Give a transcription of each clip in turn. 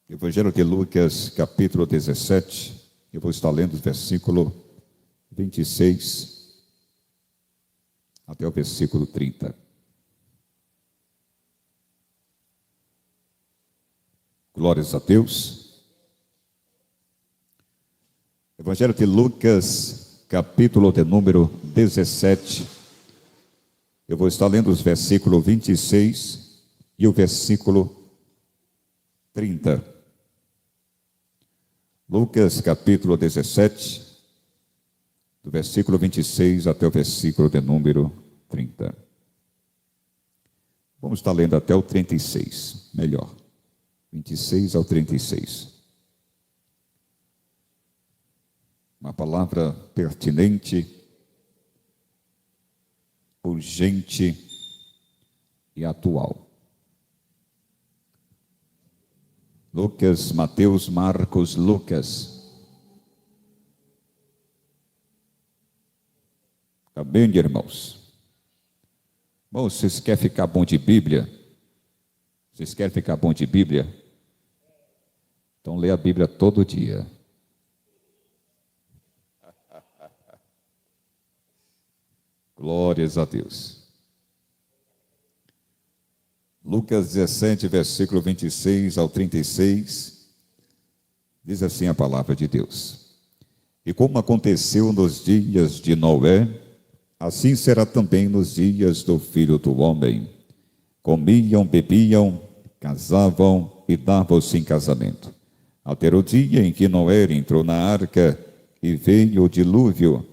Evangelho de Lucas, capítulo 17, eu vou estar lendo o versículo 26 até o versículo 30. Glórias a Deus. Evangelho de Lucas, capítulo de número 17, eu vou estar lendo os versículos 26 e o versículo 30. Lucas, capítulo 17, do versículo 26 até o versículo de número 30. Vamos estar lendo até o 36, melhor. 26 ao 36. Uma palavra pertinente, urgente e atual. Lucas, Mateus, Marcos, Lucas. Está bem, irmãos? Bom, vocês querem ficar bom de Bíblia? Vocês querem ficar bom de Bíblia? Então lê a Bíblia todo dia. Glórias a Deus. Lucas 17, versículo 26 ao 36, diz assim a palavra de Deus. E como aconteceu nos dias de Noé, assim será também nos dias do Filho do Homem. Comiam, bebiam, casavam e davam-se em casamento. Até o dia em que Noé entrou na arca e veio o dilúvio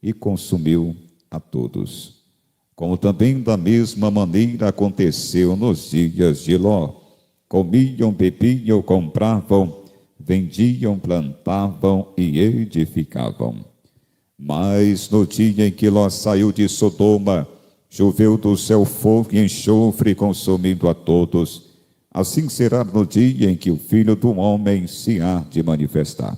e consumiu a todos. Como também da mesma maneira aconteceu nos dias de Ló. Comiam, bebiam, compravam, vendiam, plantavam e edificavam. Mas no dia em que Ló saiu de Sodoma, choveu do céu fogo e enxofre, consumindo a todos. Assim será no dia em que o Filho do Homem se há de manifestar.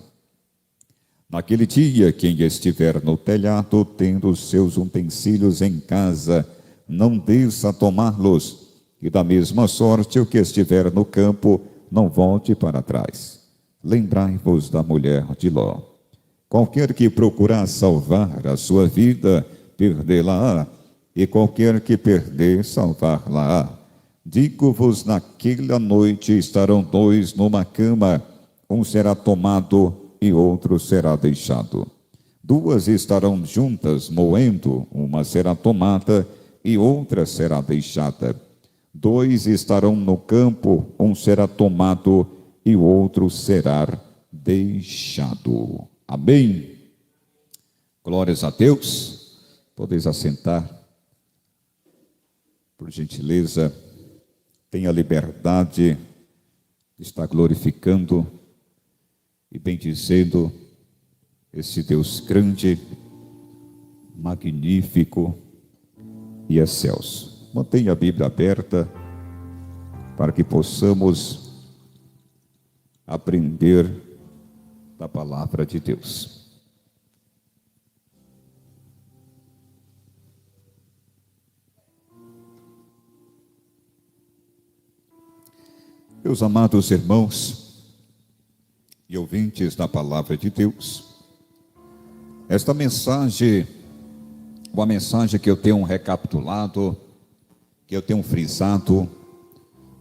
Naquele dia, quem estiver no telhado, tendo os seus utensílios em casa, não desça a tomá-los, e da mesma sorte o que estiver no campo, não volte para trás. Lembrai-vos da mulher de Ló. Qualquer que procurar salvar a sua vida, perdê-la-á, e qualquer que perder, salvar-la-á. Digo-vos, naquela noite estarão dois numa cama, um será tomado e outro será deixado. Duas estarão juntas moendo, uma será tomada e outra será deixada. Dois estarão no campo, um será tomado e o outro será deixado. Amém? Glórias a Deus. Podeis assentar, por gentileza. Tenha liberdade de estar glorificando e bendizendo esse Deus grande, magnífico e excelso. Mantenha a Bíblia aberta para que possamos aprender da palavra de Deus. Meus amados irmãos e ouvintes da palavra de Deus, esta mensagem, uma mensagem que eu tenho recapitulado, que eu tenho frisado,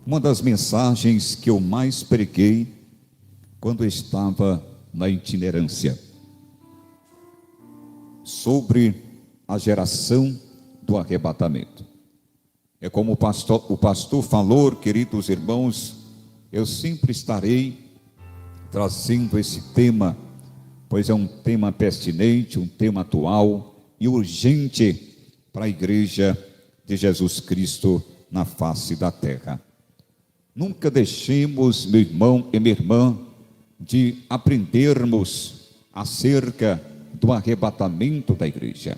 uma das mensagens que eu mais preguei quando estava na itinerância, sobre a geração do arrebatamento. É como o pastor falou, queridos irmãos, eu sempre estarei trazendo esse tema, pois é um tema pertinente, um tema atual e urgente para a igreja de Jesus Cristo na face da terra. Nunca deixemos, meu irmão e minha irmã, de aprendermos acerca do arrebatamento da igreja.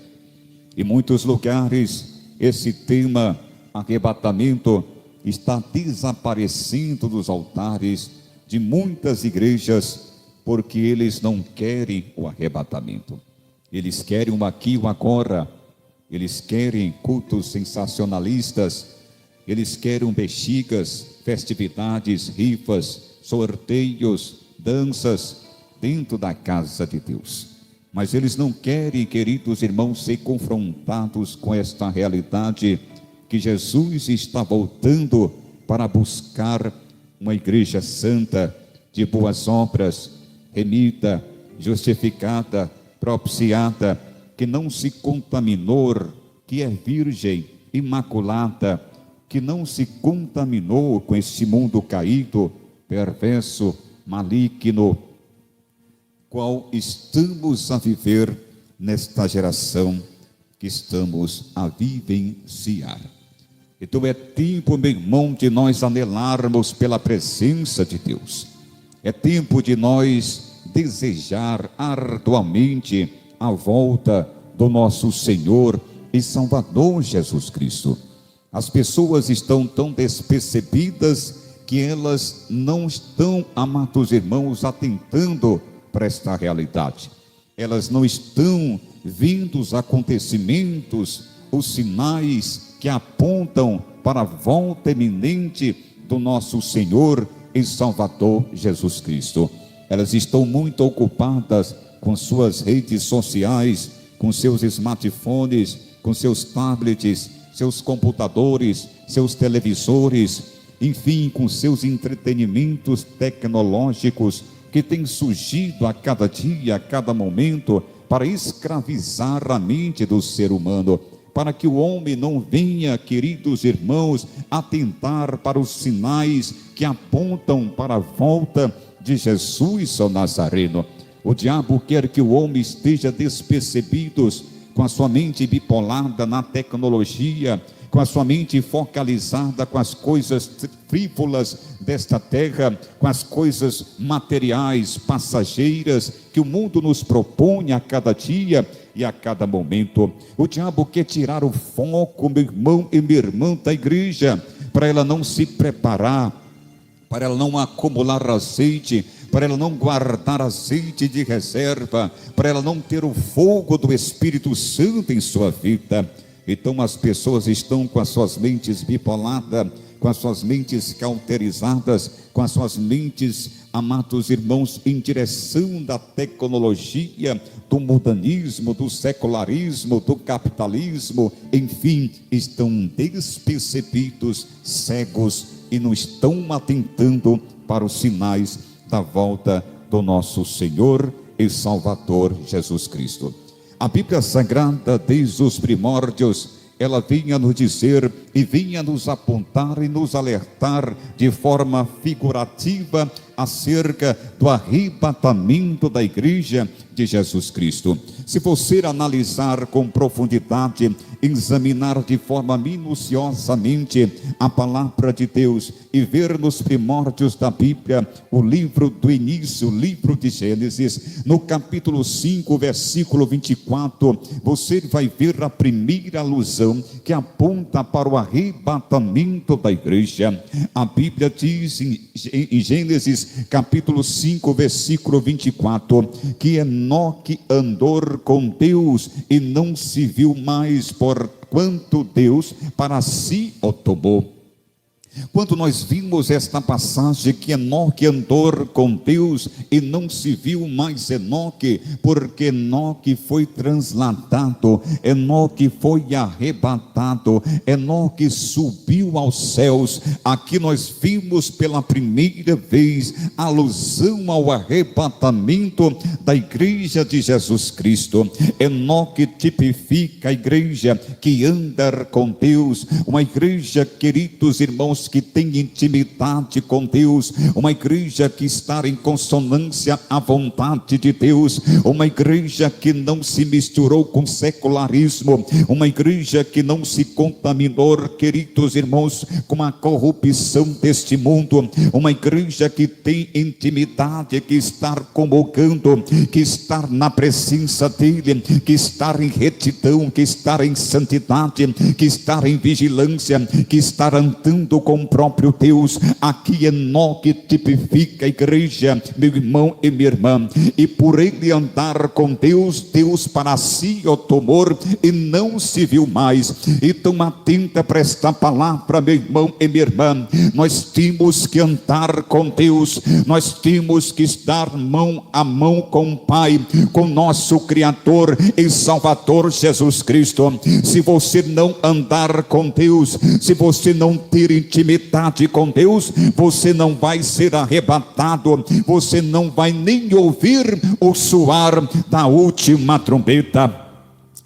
Em muitos lugares, esse tema, arrebatamento, está desaparecendo dos altares de muitas igrejas, porque eles não querem o arrebatamento. Eles querem um aqui, um agora. Eles querem cultos sensacionalistas. Eles querem bexigas, festividades, rifas, sorteios, danças dentro da casa de Deus. Mas eles não querem, queridos irmãos, ser confrontados com esta realidade, que Jesus está voltando para buscar uma igreja santa, de boas obras, remida, justificada, propiciada, que não se contaminou, que é virgem, imaculada, que não se contaminou com este mundo caído, perverso, maligno, qual estamos a viver nesta geração que estamos a vivenciar. Então é tempo, meu irmão, de nós anelarmos pela presença de Deus. É tempo de nós desejar arduamente a volta do nosso Senhor e Salvador Jesus Cristo. As pessoas estão tão despercebidas que elas não estão, amados irmãos, atentando para esta realidade. Elas não estão vendo os acontecimentos, os sinais que apontam para a volta iminente do nosso Senhor e Salvador Jesus Cristo. Elas estão muito ocupadas com suas redes sociais, com seus smartphones, com seus tablets, seus computadores, seus televisores, enfim, com seus entretenimentos tecnológicos que têm surgido a cada dia, a cada momento, para escravizar a mente do ser humano, para que o homem não venha, queridos irmãos, atentar para os sinais que apontam para a volta de Jesus ao Nazareno. O diabo quer que o homem esteja despercebido, com a sua mente bipolada na tecnologia, com a sua mente focalizada com as coisas frívolas desta terra, com as coisas materiais, passageiras, que o mundo nos propõe a cada dia e a cada momento. O diabo quer tirar o foco, meu irmão e minha irmã, da igreja, para ela não se preparar, para ela não acumular azeite, para ela não guardar azeite de reserva, para ela não ter o fogo do Espírito Santo em sua vida. Então as pessoas estão com as suas mentes bipoladas, com as suas mentes cauterizadas, com as suas mentes, amados irmãos, em direção da tecnologia, do modernismo, do secularismo, do capitalismo, enfim, estão despercebidos, cegos, e não estão atentando para os sinais da volta do nosso Senhor e Salvador Jesus Cristo. A Bíblia Sagrada, desde os primórdios, ela vinha nos dizer e vinha nos apontar e nos alertar de forma figurativa acerca do arrebatamento da igreja de Jesus Cristo. Se você analisar com profundidade, examinar de forma minuciosamente a palavra de Deus e ver nos primórdios da Bíblia, o livro do início, o livro de Gênesis, no capítulo 5, versículo 24, você vai ver a primeira alusão que aponta para o arrebatamento da igreja. A Bíblia diz em Gênesis capítulo 5, versículo 24, que Enoque andou com Deus e não se viu mais, porquanto Deus para si o tomou. Quando nós vimos esta passagem que Enoque andou com Deus e não se viu mais Enoque, porque Enoque foi transladado, Enoque foi arrebatado, Enoque subiu aos céus. Aqui nós vimos pela primeira vez a alusão ao arrebatamento da igreja de Jesus Cristo. Enoque tipifica a igreja que anda com Deus, uma igreja, queridos irmãos, que tem intimidade com Deus, uma igreja que está em consonância à vontade de Deus, uma igreja que não se misturou com secularismo, uma igreja que não se contaminou, queridos irmãos, com a corrupção deste mundo, uma igreja que tem intimidade, que está convocando, que está na presença dele, que está em retidão, que está em santidade, que está em vigilância, que está andando com o próprio Deus. Aqui Enoque tipifica a igreja, meu irmão e minha irmã, e por ele andar com Deus, Deus para si o tomou e não se viu mais. Então atenta para esta palavra, meu irmão e minha irmã. Nós temos que andar com Deus, nós temos que estar mão a mão com o Pai, com nosso Criador e Salvador Jesus Cristo. Se você não andar com Deus, se você não ter intimidade com Deus, você não vai ser arrebatado, você não vai nem ouvir o soar da última trombeta.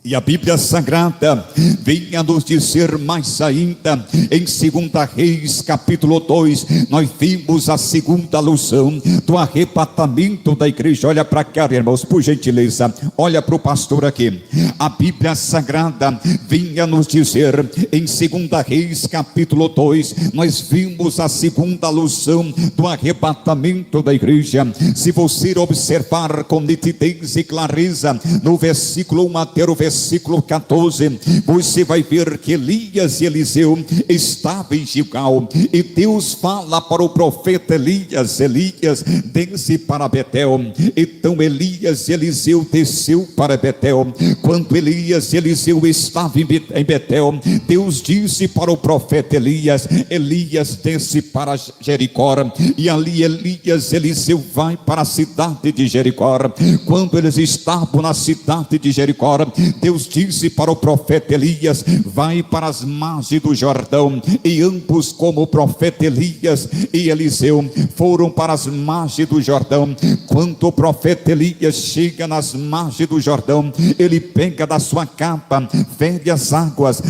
E a Bíblia Sagrada vem a nos dizer mais ainda, em 2 Reis capítulo 2, nós vimos a segunda alusão do arrebatamento da igreja. Olha para cá, irmãos, por gentileza, olha para o pastor aqui. A Bíblia Sagrada vem a nos dizer, em 2 Reis capítulo 2, nós vimos a segunda alusão do arrebatamento da igreja. Se você observar com nitidez e clareza, no versículo 1 até o versículo 14, você vai ver que Elias e Eliseu estavam em Gilgal, e Deus fala para o profeta Elias: Elias, desce para Betel. Então Elias e Eliseu desceu para Betel. Quando Elias e Eliseu estavam em Betel, Deus disse para o profeta Elias: Elias, desce para Jericó. E ali Elias e Eliseu vai para a cidade de Jericó. Quando eles estavam na cidade de Jericó, Deus disse para o profeta Elias: vai para as margens do Jordão. E ambos, como o profeta Elias e Eliseu, foram para as margens do Jordão. Quando o profeta Elias chega nas margens do Jordão, ele pega da sua capa, vede as águas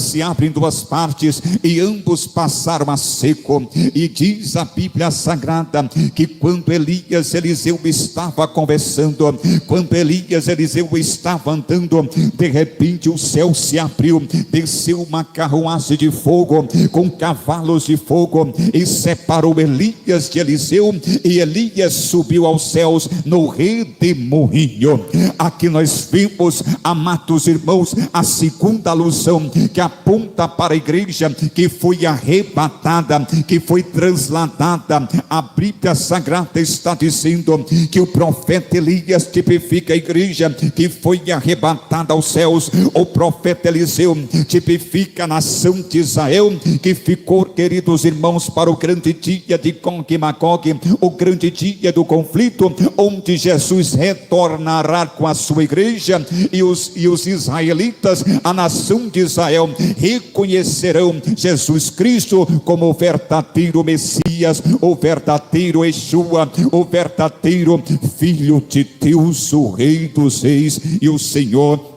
se abrem em duas partes, e ambos passaram a seco. E diz a Bíblia Sagrada que quando Elias e Eliseu estavam conversando, quando Elias e Eliseu estavam andando, de repente o céu se abriu, desceu uma carruagem de fogo com cavalos de fogo e separou Elias de Eliseu, e Elias subiu aos céus no redemoinho. Aqui nós vimos, amados irmãos, a segunda alusão que aponta para a igreja que foi arrebatada, que foi transladada. A Bíblia Sagrada está dizendo que o profeta Elias tipifica a igreja que foi arrebatada aos céus. O profeta Eliseu tipifica a nação de Israel, que ficou, queridos irmãos, para o grande dia de Gog e Magog, o grande dia do conflito, onde Jesus retornará com a sua igreja, e os israelitas, a nação de Israel, reconhecerão Jesus Cristo como o verdadeiro Messias, o verdadeiro Yeshua, o verdadeiro Filho de Deus, o Rei dos Reis e o Senhor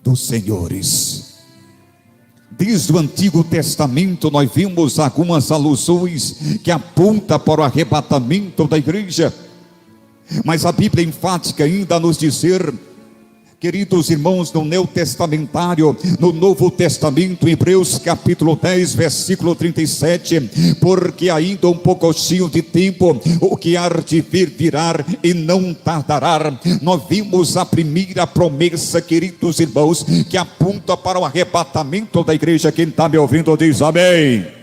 dos senhores. Desde o Antigo Testamento nós vimos algumas alusões que apontam para o arrebatamento da igreja, mas a Bíblia enfática ainda nos dizer, queridos irmãos, no Neotestamentário, no Novo Testamento, em Hebreus capítulo 10, versículo 37, porque ainda um pouquinho de tempo, o que há de vir virá e não tardará. Nós vimos a primeira promessa, queridos irmãos, que aponta para o arrebatamento da igreja. Quem está me ouvindo diz amém.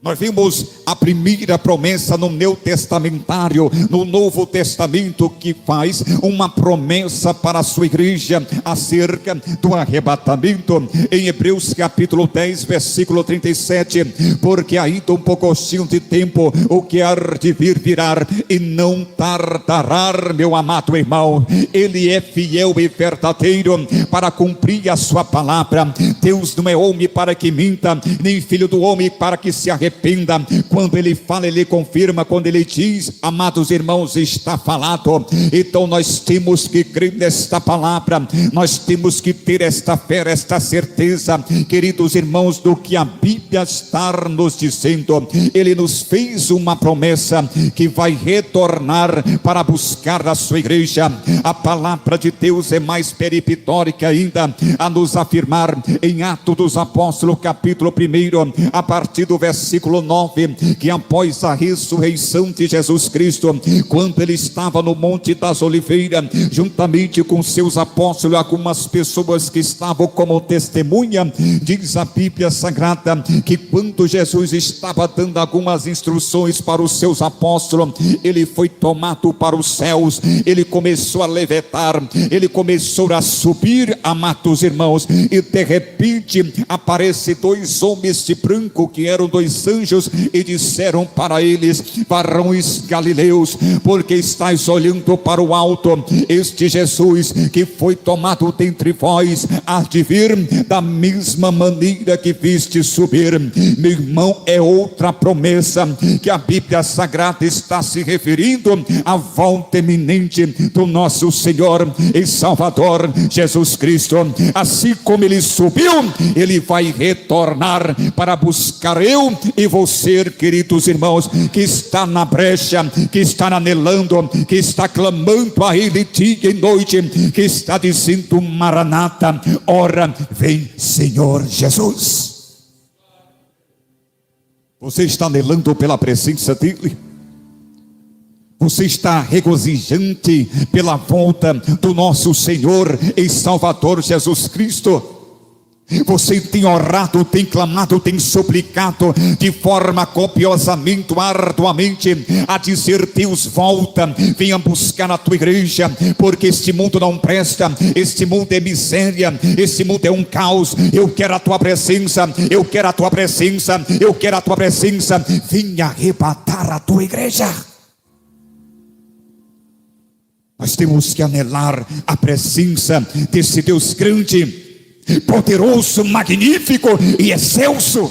Nós vimos a primeira promessa no Neotestamentário, no Novo Testamento, que faz uma promessa para a sua igreja acerca do arrebatamento. Em Hebreus capítulo 10, versículo 37, porque ainda um pouquinho de tempo, o que há de vir virá e não tardará. Meu amado irmão, Ele é fiel e verdadeiro para cumprir a sua palavra. Deus não é homem para que minta, nem filho do homem para que se arrependa. Quando Ele fala, Ele confirma. Quando Ele diz, amados irmãos, está falado. Então nós temos que crer nesta palavra, nós temos que ter esta fé, esta certeza, queridos irmãos, do que a Bíblia está nos dizendo. Ele nos fez uma promessa que vai retornar para buscar a sua igreja. A palavra de Deus é mais peripitórica ainda, a nos afirmar em Atos dos Apóstolos capítulo 1, a partir do versículo versículo 9, que após a ressurreição de Jesus Cristo, quando ele estava no Monte das Oliveiras, juntamente com seus apóstolos, algumas pessoas que estavam como testemunha, diz a Bíblia Sagrada, que quando Jesus estava dando algumas instruções para os seus apóstolos, ele foi tomado para os céus, ele começou a levitar, ele começou a subir, amados irmãos, e de repente aparece dois homens de branco, que eram dois anjos, e disseram para eles: varões galileus, porque estáis olhando para o alto? Este Jesus que foi tomado dentre vós há de vir da mesma maneira que viste subir. Meu irmão, é outra promessa que a Bíblia Sagrada está se referindo à volta eminente do nosso Senhor e Salvador Jesus Cristo. Assim como ele subiu, ele vai retornar para buscar eu e você, queridos irmãos, que está na brecha, que está anelando, que está clamando a ele dia e noite, que está dizendo: Maranata, ora vem Senhor Jesus. Você está anelando pela presença dele? Você está regozijante pela volta do nosso Senhor e Salvador Jesus Cristo? Você tem orado, tem clamado, tem suplicado de forma copiosamente, arduamente, a dizer: Deus, volta, venha buscar a tua igreja, porque este mundo não presta, este mundo é miséria, este mundo é um caos. Eu quero a tua presença, eu quero a tua presença, eu quero a tua presença. Venha arrebatar a tua igreja. Nós temos que anelar a presença desse Deus grande, poderoso, magnífico e excelso.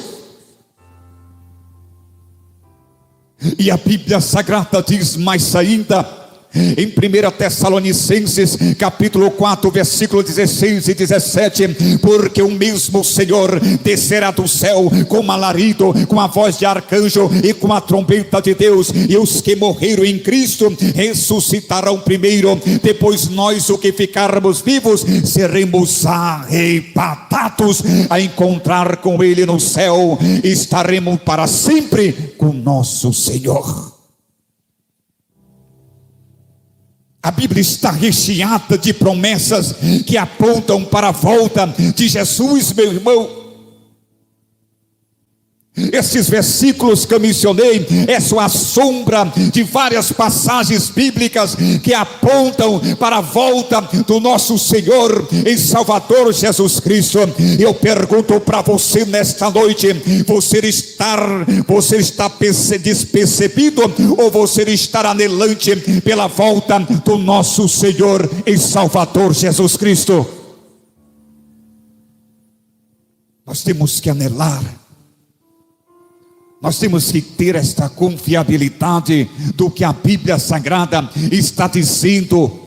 E a Bíblia Sagrada diz mais ainda, em 1 Tessalonicenses capítulo 4, versículo 16 e 17: porque o mesmo Senhor descerá do céu com alarido, com a voz de arcanjo e com a trombeta de Deus, e os que morreram em Cristo ressuscitarão primeiro. Depois nós, o que ficarmos vivos, seremos arrebatados a encontrar com ele no céu, e estaremos para sempre com nosso Senhor. A Bíblia está recheada de promessas que apontam para a volta de Jesus, meu irmão. Esses versículos que eu mencionei é só a sombra de várias passagens bíblicas que apontam para a volta do nosso Senhor e Salvador Jesus Cristo. Eu pergunto para você nesta noite: você está despercebido, ou você está anelante pela volta do nosso Senhor e Salvador Jesus Cristo? Nós temos que anelar. Nós temos que ter esta confiabilidade do que a Bíblia Sagrada está dizendo.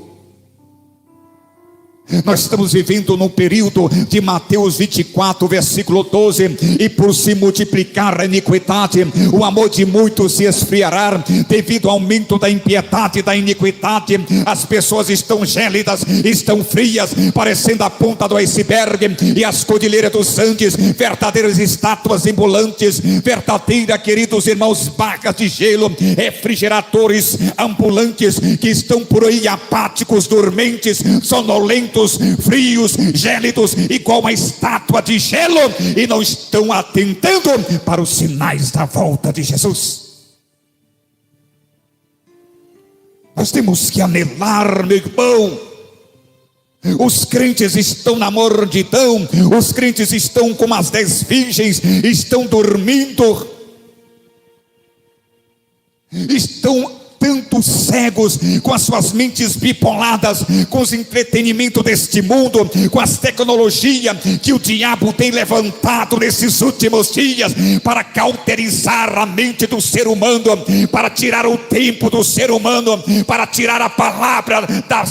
Nós estamos vivendo num período de Mateus 24, versículo 12: e por se multiplicar a iniquidade, o amor de muitos se esfriará, devido ao aumento da impiedade e da iniquidade. As pessoas estão gélidas, estão frias, parecendo a ponta do iceberg, e as cordilheiras dos Andes, verdadeiras estátuas ambulantes, verdadeira, queridos irmãos, barcas de gelo, refrigeradores ambulantes, que estão por aí apáticos, dormentes, sonolentos, frios, gélidos, igual uma estátua de gelo, e não estão atentando para os sinais da volta de Jesus. Nós temos que anelar, meu irmão. Os crentes estão na mornidão, os crentes estão como as 10 virgens, estão dormindo, estão tanto cegos, com as suas mentes bipoladas, com os entretenimentos deste mundo, com as tecnologias que o diabo tem levantado nesses últimos dias para cauterizar a mente do ser humano, para tirar o tempo do ser humano, para tirar a palavra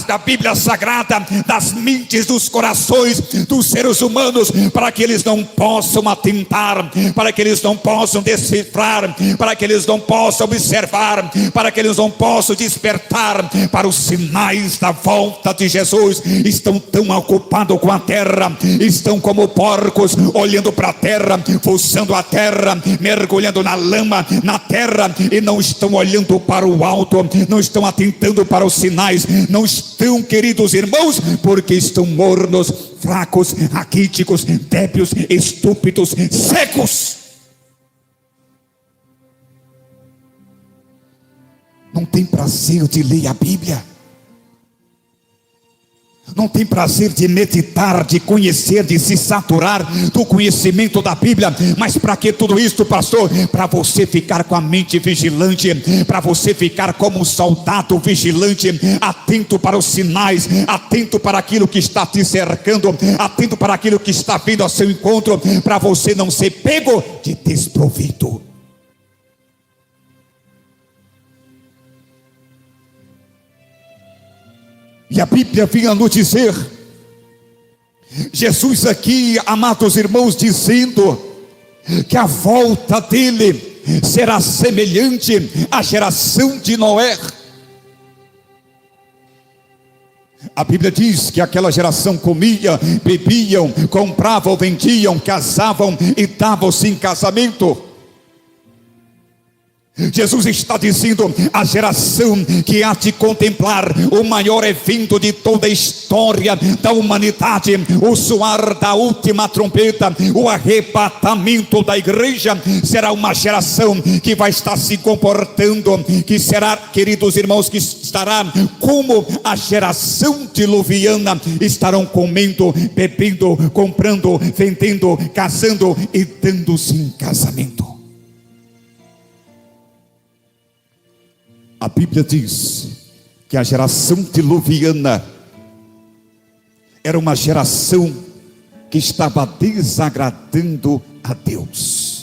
da Bíblia Sagrada das mentes, dos corações dos seres humanos, para que eles não possam atentar, para que eles não possam decifrar, para que eles não possam observar, para que eles não possam despertar para os sinais da volta de Jesus. Estão tão ocupados com a terra, estão como porcos, olhando para a terra, fuçando a terra, mergulhando na lama, na terra, e não estão olhando para o alto, não estão atentando para os sinais, não estão, queridos irmãos, porque estão mornos, fracos, raquíticos, débeis, estúpidos, secos. Não tem prazer de ler a Bíblia, não tem prazer de meditar, de conhecer, de se saturar do conhecimento da Bíblia. Mas para que tudo isso, pastor? Para você ficar com a mente vigilante, para você ficar como um soldado vigilante, atento para os sinais, atento para aquilo que está te cercando, atento para aquilo que está vindo ao seu encontro, para você não ser pego de desprovido. E a Bíblia vinha nos dizer, Jesus aqui, amados irmãos, dizendo que a volta dele será semelhante à geração de Noé. A Bíblia diz que aquela geração comia, bebiam, compravam, vendiam, casavam e davam-se em casamento. Jesus está dizendo: a geração que há de contemplar o maior evento de toda a história da humanidade, o soar da última trombeta, o arrebatamento da igreja, será uma geração que vai estar se comportando, que será, queridos irmãos, que estará como a geração diluviana. Estarão comendo, bebendo, comprando, vendendo, casando e dando-se em casamento. A Bíblia diz que a geração diluviana era uma geração que estava desagradando a Deus.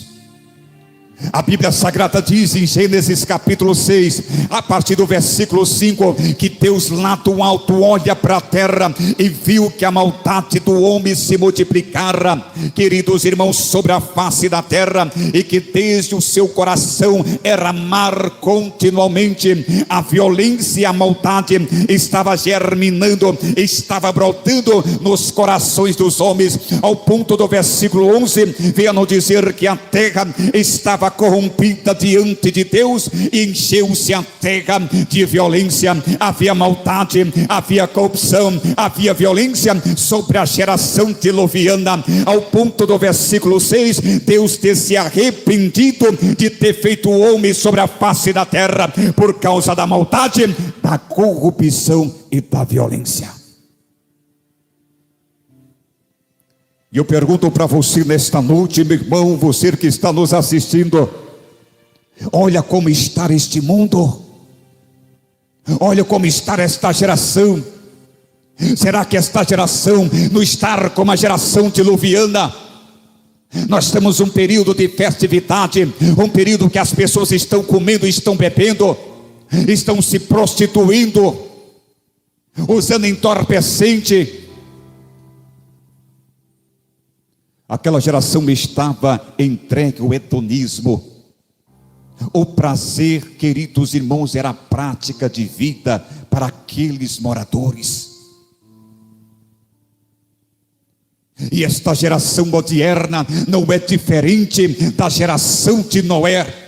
A Bíblia Sagrada diz em Gênesis capítulo 6, a partir do versículo 5, que Deus lá do alto olha para a terra e viu que a maldade do homem se multiplicara, queridos irmãos, sobre a face da terra, e que desde o seu coração era amar continuamente. A violência e a maldade estava germinando, estava brotando nos corações dos homens, ao ponto do versículo 11, veio nos dizer que a terra estava corrompida diante de Deus, e encheu-se a terra de violência. Havia maldade, havia corrupção, havia violência sobre a geração diluviana, ao ponto do versículo 6, Deus ter se arrependido de ter feito o homem sobre a face da terra, por causa da maldade, da corrupção e da violência. E eu pergunto para você nesta noite, meu irmão, você que está nos assistindo, olha como está este mundo, olha como está esta geração. Será que esta geração não está como a geração diluviana? Nós temos um período de festividade, um período que as pessoas estão comendo, estão bebendo, estão se prostituindo, usando entorpecente. Aquela geração estava entregue ao hedonismo. O prazer, queridos irmãos, era a prática de vida para aqueles moradores. E esta geração moderna não é diferente da geração de Noé.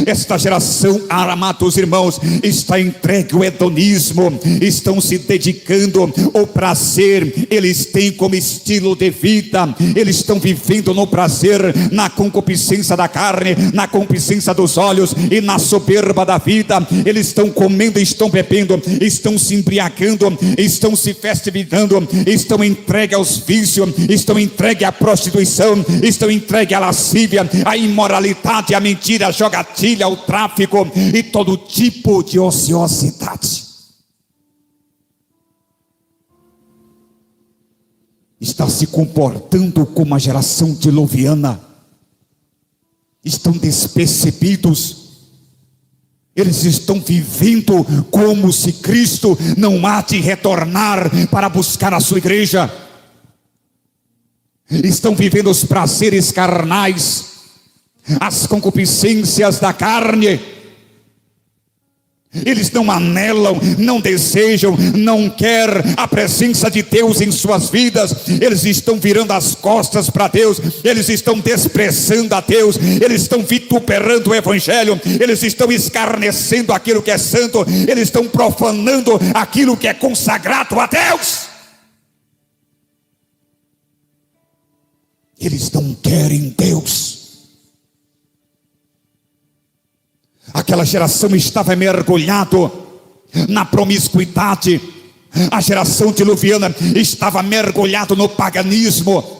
Esta geração, amados irmãos, está entregue ao hedonismo, estão se dedicando ao prazer, eles têm como estilo de vida, eles estão vivendo no prazer, na concupiscência da carne, na concupiscência dos olhos e na soberba da vida. Eles estão comendo, estão bebendo, estão se embriagando, estão se festividando, estão entregues aos vícios, estão entregues à prostituição, estão entregues à lascívia, à imoralidade, à mentira, à jogatina, ao tráfico e todo tipo de ociosidade. Está se comportando como a geração diluviana. Estão despercebidos. Eles estão vivendo como se Cristo não há de retornar para buscar a sua igreja. Estão vivendo os prazeres carnais, as concupiscências da carne. Eles não anelam, não desejam, não querem a presença de Deus em suas vidas. Eles estão virando as costas para Deus, eles estão desprezando a Deus, eles estão vituperando o Evangelho, eles estão escarnecendo aquilo que é santo, eles estão profanando aquilo que é consagrado a Deus. Eles não querem Deus. Aquela geração estava mergulhado na promiscuidade. A geração diluviana estava mergulhado no paganismo.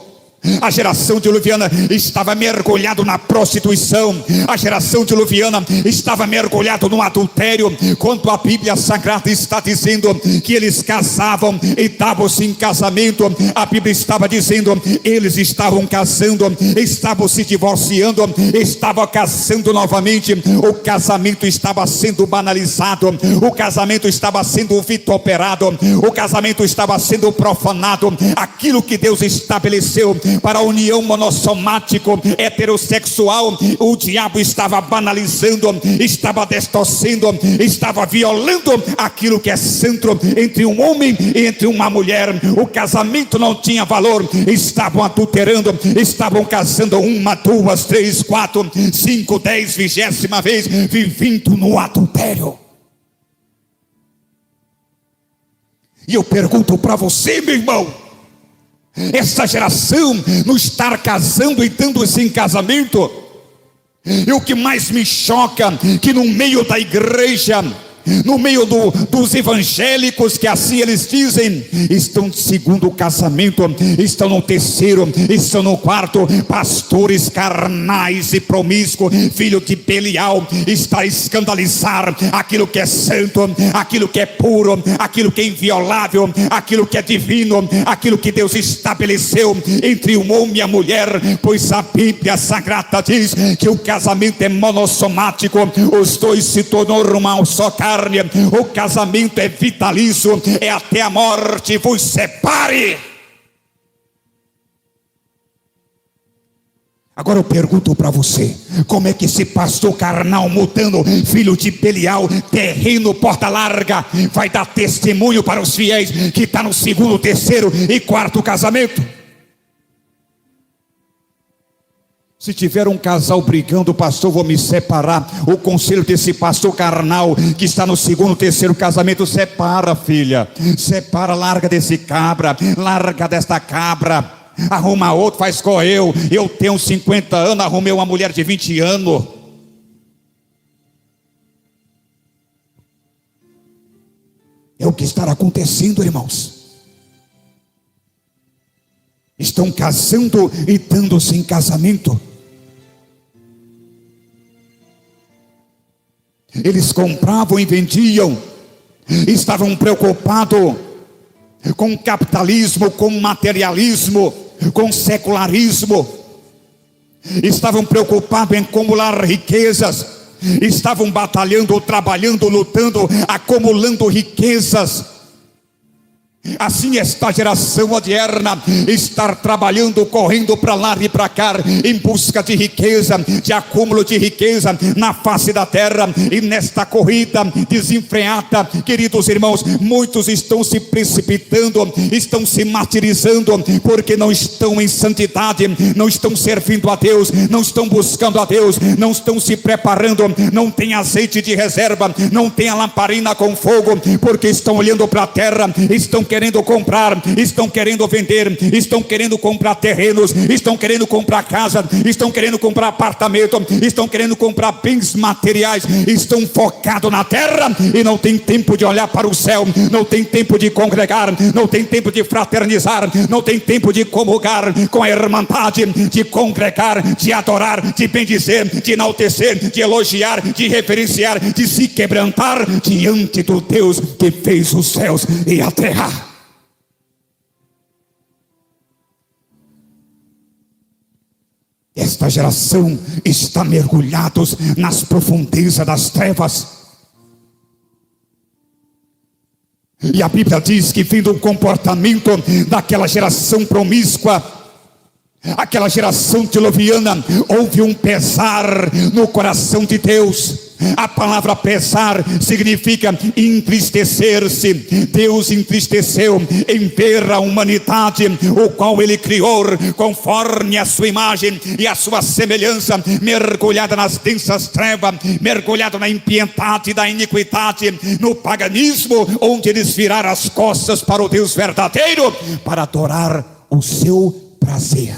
A geração diluviana estava mergulhado na prostituição. A geração diluviana estava mergulhado no adultério. Quando a Bíblia Sagrada está dizendo que eles casavam e davam-se em casamento, a Bíblia estava dizendo, eles estavam casando, estavam se divorciando, estavam casando novamente. O casamento estava sendo banalizado, o casamento estava sendo vituperado, o casamento estava sendo profanado. Aquilo que Deus estabeleceu para a união monossomático heterossexual, o diabo estava banalizando, estava distorcendo, estava violando aquilo que é santo entre um homem e entre uma mulher. O casamento não tinha valor, estavam adulterando, estavam casando 1, 2, 3, 4, 5, 10, 20ª vez, vivendo no adultério. E eu pergunto para você, meu irmão, essa geração não está casando e dando-se em casamento. E o que mais me choca, que no meio da igreja, no meio dos evangélicos, que assim eles dizem, estão no segundo casamento, estão no terceiro, estão no quarto, pastores carnais e promíscuos, filho de Belial, está a escandalizar aquilo que é santo, aquilo que é puro, aquilo que é inviolável, aquilo que é divino, aquilo que Deus estabeleceu entre o homem e a mulher. Pois a Bíblia Sagrada diz que o casamento é monossomático, os dois se tornam uma só carne. O casamento é vitalício, é até a morte vos separe. Agora eu pergunto para você, como é que esse pastor carnal mudando, filho de Belial, terreno porta larga, vai dar testemunho para os fiéis que está no segundo, terceiro e quarto casamento? Se tiver um casal brigando, pastor, vou me separar. O conselho desse pastor carnal que está no segundo, terceiro casamento: separa, filha, separa, larga desse cabra, larga desta cabra, arruma outro, faz com eu tenho 50 anos, arrumei uma mulher de 20 anos. É o que está acontecendo, irmãos. Estão casando e dando-se em casamento. Eles compravam e vendiam, estavam preocupados com capitalismo, com materialismo, com secularismo, estavam preocupados em acumular riquezas, estavam batalhando, trabalhando, lutando, acumulando riquezas. Assim esta geração moderna está trabalhando, correndo para lá e para cá, em busca de riqueza, de acúmulo de riqueza na face da terra. E nesta corrida desenfreada, queridos irmãos, muitos estão se precipitando, estão se martirizando, porque não estão em santidade, não estão servindo a Deus, não estão buscando a Deus, não estão se preparando, não tem azeite de reserva, não tem a lamparina com fogo, porque estão olhando para a terra, estão querendo comprar, estão querendo vender, estão querendo comprar terrenos, estão querendo comprar casa, estão querendo comprar apartamento, estão querendo comprar bens materiais, estão focados na terra e não tem tempo de olhar para o céu, não tem tempo de congregar, não tem tempo de fraternizar, não tem tempo de comungar com a irmandade, de congregar, de adorar, de bendizer, de enaltecer, de elogiar, de reverenciar, de se quebrantar diante do Deus que fez os céus e a terra. Esta geração está mergulhados nas profundezas das trevas. E a Bíblia diz que, vindo o comportamento daquela geração promíscua, aquela geração diluviana, houve um pesar no coração de Deus. A palavra pesar significa entristecer-se. Deus entristeceu em ver a humanidade, o qual Ele criou conforme a sua imagem e a sua semelhança, mergulhada nas densas trevas, mergulhada na impiedade, da iniquidade, no paganismo, onde eles viraram as costas para o Deus verdadeiro, para adorar o seu prazer.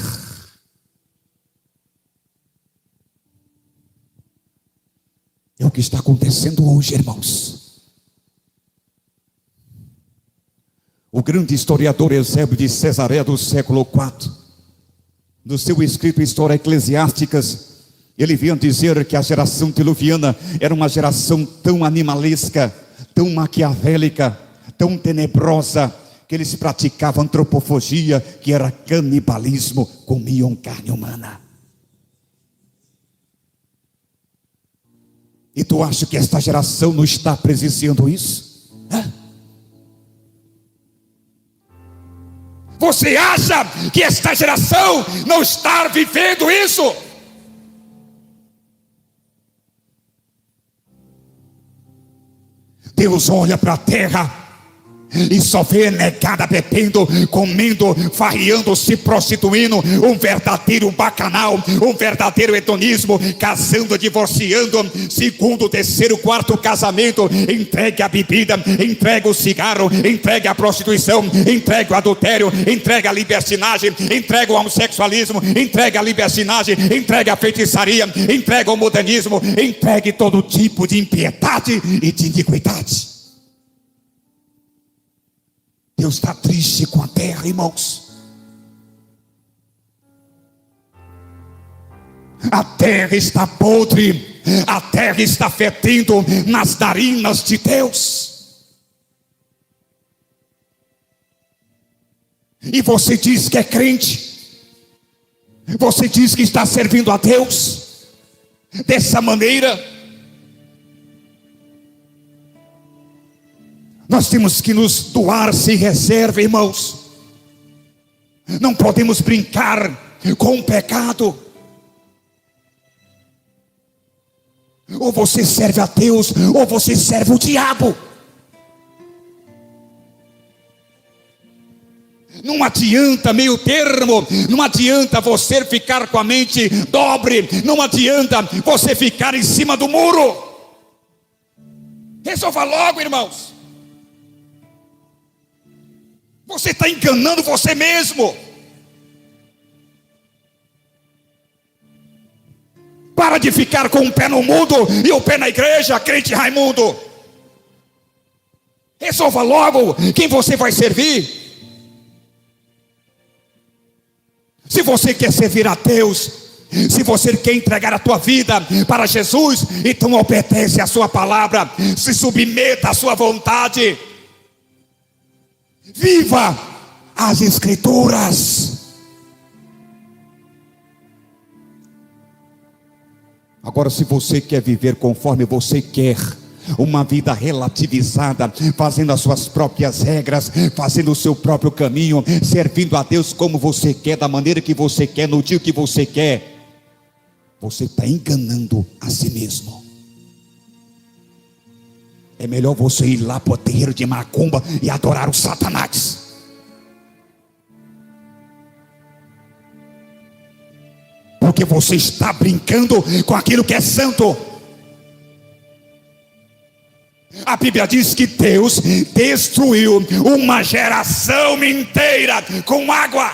É o que está acontecendo hoje, irmãos. O grande historiador Eusébio de Cesareia do século IV, no seu escrito História Eclesiásticas, ele vinha dizer que a geração diluviana era uma geração tão animalesca, tão maquiavélica, tão tenebrosa, que eles praticavam antropofagia, que era canibalismo, comiam carne humana. E tu acha que esta geração não está presenciando isso? Você acha que esta geração não está vivendo isso? Deus olha para a terra e só vê negada bebendo, comendo, farreando, se prostituindo, um verdadeiro bacanal, um verdadeiro hedonismo, casando, divorciando, segundo, terceiro, quarto casamento, entregue a bebida, entregue o cigarro, entregue a prostituição, entregue o adultério, entregue a libertinagem, entregue o homossexualismo, entregue a libertinagem, entregue a feitiçaria, entregue o modernismo, entregue todo tipo de impiedade e de iniquidade. Deus está triste com a terra, irmãos. A terra está podre, a terra está fedendo nas narinas de Deus. E você diz que é crente, você diz que está servindo a Deus dessa maneira. Nós temos que nos doar sem reserva, irmãos. Não podemos brincar com o pecado. Ou você serve a Deus, ou você serve o diabo. Não adianta meio termo, não adianta você ficar com a mente dobre, não adianta você ficar em cima do muro. Resolva logo, irmãos. Você está enganando você mesmo. Para de ficar com um pé no mundo e o pé na igreja, crente Raimundo. Resolva logo quem você vai servir. Se você quer servir a Deus, se você quer entregar a tua vida para Jesus, então obedece a sua palavra, se submeta à sua vontade. Viva as Escrituras. Agora, se você quer viver conforme você quer, uma vida relativizada, fazendo as suas próprias regras, fazendo o seu próprio caminho, servindo a Deus como você quer, da maneira que você quer, no dia que você quer, você está enganando a si mesmo. É melhor você ir lá para o terreiro de macumba e adorar o Satanás. Porque você está brincando com aquilo que é santo. A Bíblia diz que Deus destruiu uma geração inteira com água.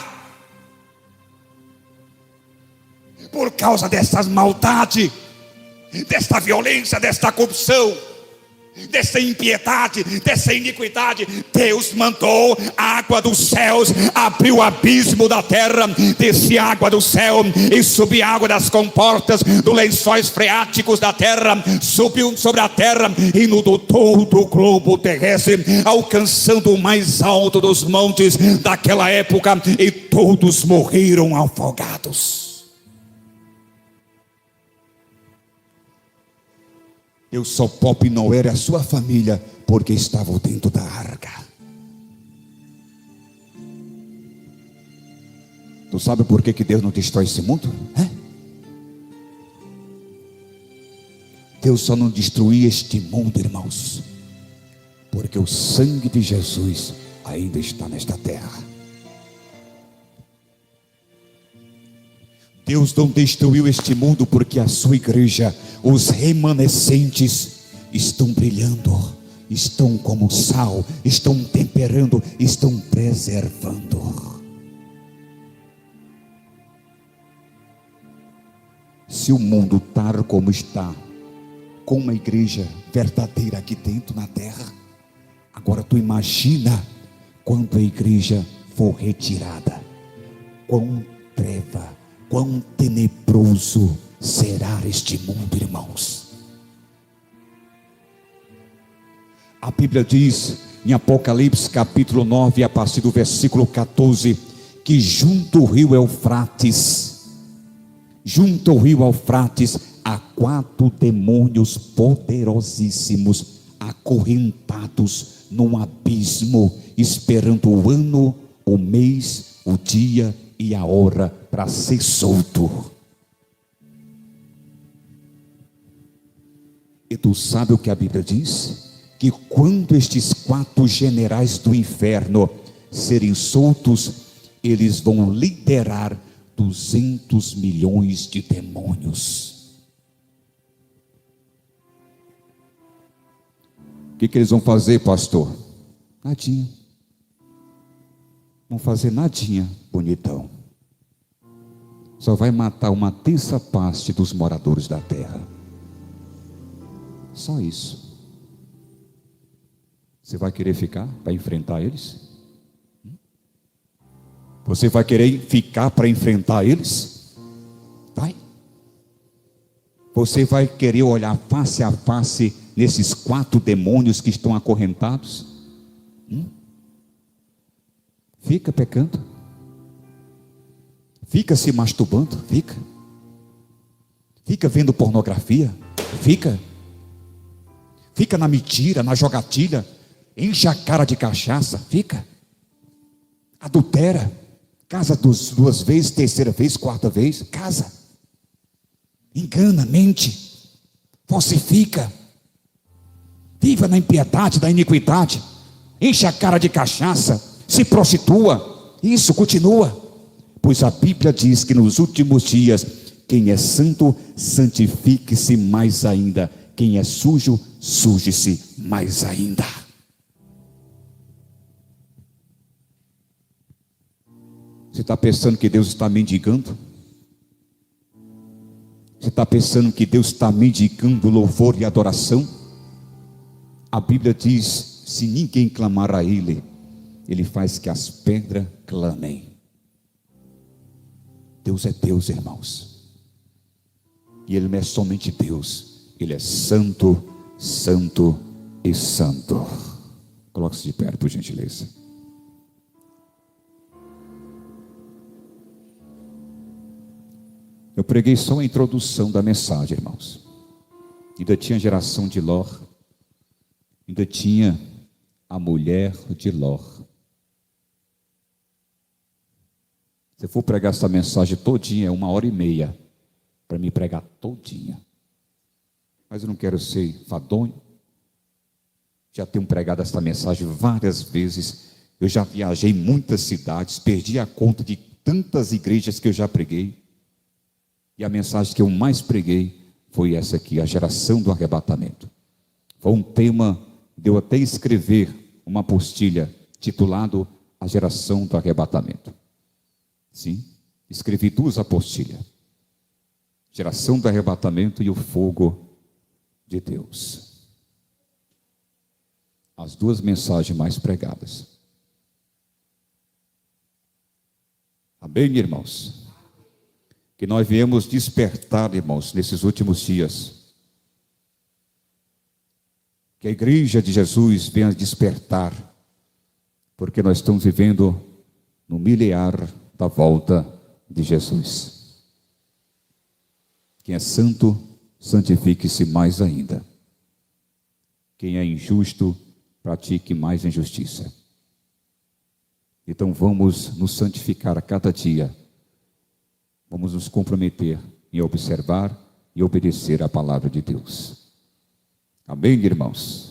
Por causa dessas maldades, desta violência, desta corrupção, dessa impiedade, dessa iniquidade, Deus mandou a água dos céus, abriu o abismo da terra, descia água do céu e subia água das comportas, dos lençóis freáticos da terra, subiu sobre a terra e inundou todo o globo terrestre, alcançando o mais alto dos montes daquela época, e todos morreram afogados. Eu só pobre não era a sua família, porque estava dentro da arca. Tu sabe por que Deus não destrói esse mundo? Deus só não destruiu este mundo, irmãos, porque o sangue de Jesus ainda está nesta terra. Deus não destruiu este mundo porque a sua igreja, os remanescentes, estão brilhando, estão como sal, estão temperando, estão preservando. Se o mundo está como está, com uma igreja verdadeira aqui dentro na terra, agora tu imagina quando a igreja for retirada, quão treva, quão tenebroso será este mundo, irmãos. A Bíblia diz em Apocalipse capítulo 9, a partir do versículo 14, que junto ao rio Eufrates, há 4 demônios poderosíssimos, acorrentados num abismo, esperando o ano, o mês, o dia e a hora para ser solto. E tu sabe o que a Bíblia diz? Que quando estes 4 generais do inferno serem soltos, eles vão liderar 200 milhões de demônios. O que eles vão fazer, pastor? Nadinha. Vão fazer nadinha, bonitão. Só vai matar uma terça parte dos moradores da terra. Só isso. Você vai querer ficar para enfrentar eles? Você vai querer ficar para enfrentar eles? Vai. Você vai querer olhar face a face nesses 4 demônios que estão acorrentados? Fica pecando. Fica se masturbando. Fica vendo pornografia. Fica na mentira, na jogatilha. Enche a cara de cachaça. Adultera. Casa 2 vezes, 3ª vez, 4ª vez. Casa. Engana, mente. Falsifica. Viva na impiedade, da iniquidade. Enche a cara de cachaça. Se prostitua. Isso, continua. Pois a Bíblia diz que nos últimos dias, quem é santo, santifique-se mais ainda. Quem é sujo, suje-se mais ainda. Você está pensando que Deus está mendigando? Você está pensando que Deus está mendigando louvor e adoração? A Bíblia diz: se ninguém clamar a Ele, Ele faz que as pedras clamem. Deus é Deus, irmãos. E Ele não é somente Deus, Ele é santo, santo e santo. Coloque-se de pé, por gentileza. Eu preguei só a introdução da mensagem, irmãos. Ainda tinha a geração de Ló. Ainda tinha a mulher de Ló. Se eu for pregar essa mensagem todinha, é 1h30 para me pregar todinha. Mas eu não quero ser fadonho. Já tenho pregado essa mensagem várias vezes. Eu já viajei em muitas cidades, perdi a conta de tantas igrejas que eu já preguei. E a mensagem que eu mais preguei foi essa aqui, a geração do arrebatamento. Foi um tema, deu até escrever uma apostila titulado A Geração do Arrebatamento. Sim, escrevi 2 apostilhas. Geração do arrebatamento e o fogo de Deus. As 2 mensagens mais pregadas. Amém, irmãos? Que nós viemos despertar, irmãos, nesses últimos dias. Que a igreja de Jesus venha despertar, porque nós estamos vivendo no mileniar da volta de Jesus. Quem é santo, santifique-se mais ainda. Quem é injusto, pratique mais injustiça. Então vamos nos santificar a cada dia. Vamos nos comprometer em observar e obedecer a palavra de Deus. Amém, irmãos?